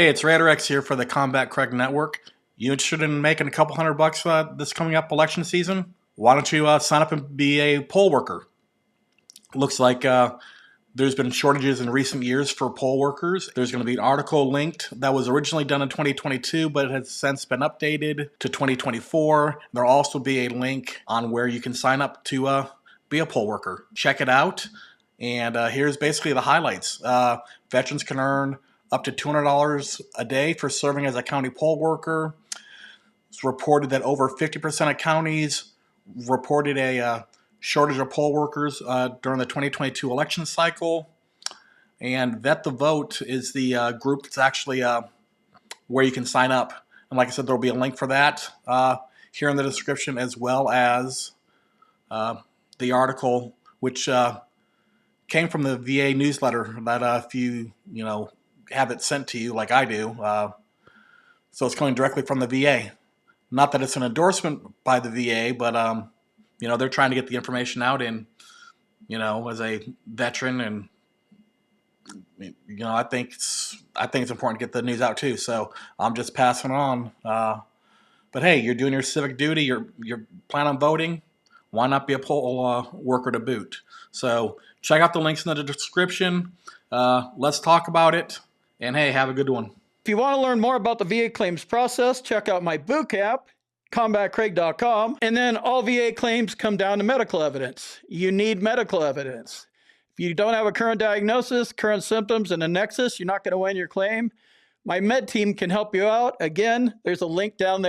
Hey, it's RaiderX here for the Combat Craig Network. You interested in making a couple $100 this coming up election season? Why don't you sign up and be a poll worker? Looks like there's been shortages in recent years for poll workers. There's going to be an article linked that was originally done in 2022, but it has since been updated to 2024. There'll also be a link on where you can sign up to be a poll worker. Check it out. And here's basically the highlights. Veterans can earn up to $200 a day for serving as a county poll worker. It's reported that over 50% of counties reported a shortage of poll workers during the 2022 election cycle. And Vet the Vote is the group that's actually where you can sign up. And like I said, there'll be a link for that here in the description, as well as the article, which came from the VA newsletter that if you have it sent to you like I do. So it's coming directly from the VA. Not that it's an endorsement by the VA, but they're trying to get the information out. And as a veteran, and I think it's important to get the news out too. So I'm just passing it on. But hey, you're doing your civic duty. You're planning on voting. Why not be a poll worker to boot? So check out the links in the description. Let's talk about it. And hey, have a good one. If you want to learn more about the VA claims process, check out my boot camp, combatcraig.com. And then all VA claims come down to medical evidence. You need medical evidence. If you don't have a current diagnosis, current symptoms, and a nexus, you're not going to win your claim. My med team can help you out. Again, there's a link down there.